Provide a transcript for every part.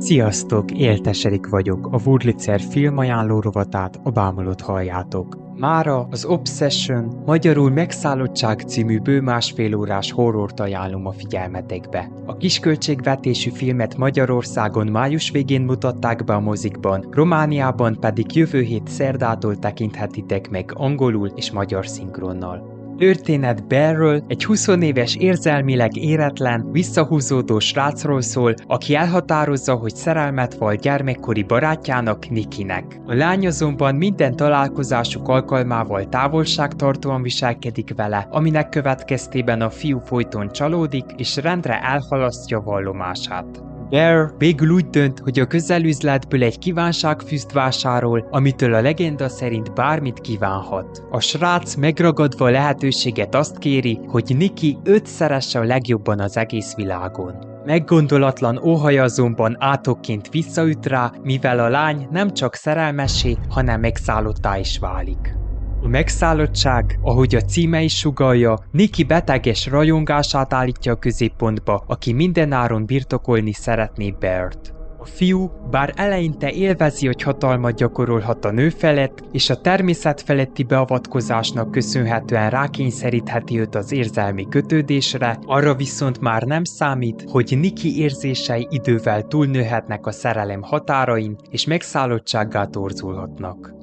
Sziasztok, Éltes Erik vagyok, a Wurlitzer filmajánló rovatát, a bámulót halljátok. Mára az Obsession, magyarul Megszállottság című bő másfél órás horrort ajánlom a figyelmetekbe. A kisköltségvetésű filmet Magyarországon május végén mutatták be a mozikban, Romániában pedig jövő hét szerdától tekinthetitek meg angolul és magyar szinkronnal. Történet Bearről, egy 20 éves érzelmileg éretlen, visszahúzódó srácról szól, aki elhatározza, hogy szerelmet val gyermekkori barátjának, Nikinek. A lány azonban minden találkozásuk alkalmával távolságtartóan viselkedik vele, aminek következtében a fiú folyton csalódik és rendre elhalasztja vallomását. Bear végül úgy dönt, hogy a közelüzletből egy kívánságfüzt vásárol, amitől a legenda szerint bármit kívánhat. A srác megragadva a lehetőséget azt kéri, hogy Niki 5-szeresse a legjobban az egész világon. Meggondolatlan óhaja azonban átokként visszaüt rá, mivel a lány nem csak szerelmessé, hanem megszállottá is válik. A megszállottság, ahogy a címe is sugallja, Niki beteges rajongását állítja a középpontba, aki mindenáron birtokolni szeretné Beart. A fiú, bár eleinte élvezi, hogy hatalmat gyakorolhat a nő felett, és a természet feletti beavatkozásnak köszönhetően rákényszerítheti őt az érzelmi kötődésre, arra viszont már nem számít, hogy Niki érzései idővel túlnőhetnek a szerelem határain, és megszállottsággá torzulhatnak.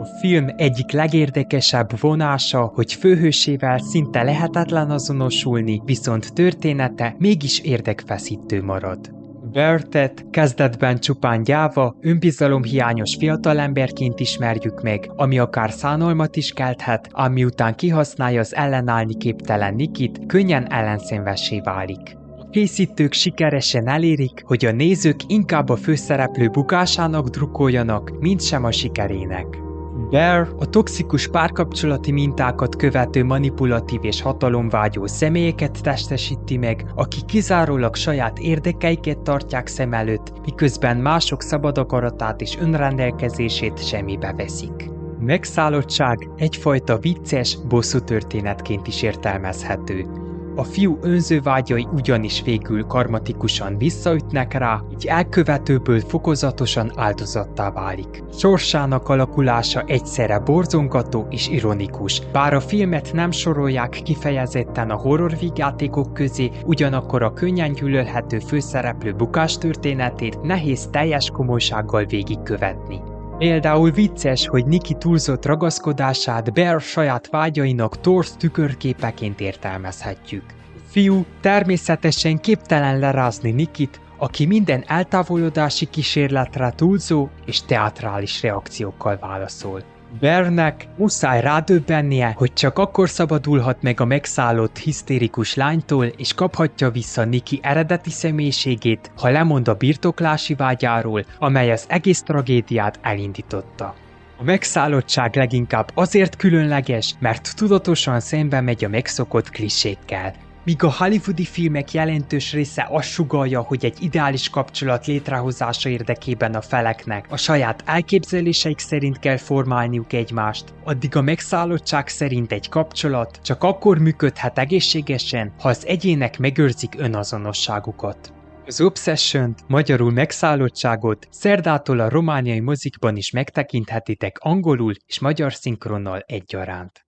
A film egyik legérdekesebb vonása, hogy főhősével szinte lehetetlen azonosulni, viszont története mégis érdekfeszítő marad. Beartet kezdetben csupán gyáva, önbizalomhiányos fiatalemberként ismerjük meg, ami akár szánalmat is kelthet, ám miután kihasználja az ellenállni képtelen Nikit, könnyen ellenszenvessé válik. A készítők sikeresen elérik, hogy a nézők inkább a főszereplő bukásának drukkoljanak, mint sem a sikerének. Bear a toxikus párkapcsolati mintákat követő manipulatív és hatalomvágyó személyeket testesíti meg, akik kizárólag saját érdekeiket tartják szem előtt, miközben mások szabad akaratát és önrendelkezését semmibe veszik. A megszállottság egyfajta vicces, bosszútörténetként is értelmezhető. A fiú önző vágyai ugyanis végül karmatikusan visszaütnek rá, így elkövetőből fokozatosan áldozattá válik. Sorsának alakulása egyszerre borzongató és ironikus. Bár a filmet nem sorolják kifejezetten a horror vígjátékok közé, ugyanakkor a könnyen gyűlölhető főszereplő bukás történetét nehéz teljes komolysággal végigkövetni. Például vicces, hogy Niki túlzott ragaszkodását Bear saját vágyainak torz tükörképeként értelmezhetjük. A fiú természetesen képtelen lerázni Nikit, aki minden eltávolodási kísérletre túlzó és teátrális reakciókkal válaszol. Bearnek muszáj rádöbbennie, hogy csak akkor szabadulhat meg a megszállott, hisztérikus lánytól, és kaphatja vissza Niki eredeti személyiségét, ha lemond a birtoklási vágyáról, amely az egész tragédiát elindította. A megszállottság leginkább azért különleges, mert tudatosan szembe megy a megszokott klisékkel. Míg a hollywoodi filmek jelentős része azt sugallja, hogy egy ideális kapcsolat létrehozása érdekében a feleknek a saját elképzeléseik szerint kell formálniuk egymást, addig a megszállottság szerint egy kapcsolat csak akkor működhet egészségesen, ha az egyének megőrzik önazonosságukat. Az Obsession-t, magyarul Megszállottságot szerdától a romániai mozikban is megtekinthetitek angolul és magyar szinkronnal egyaránt.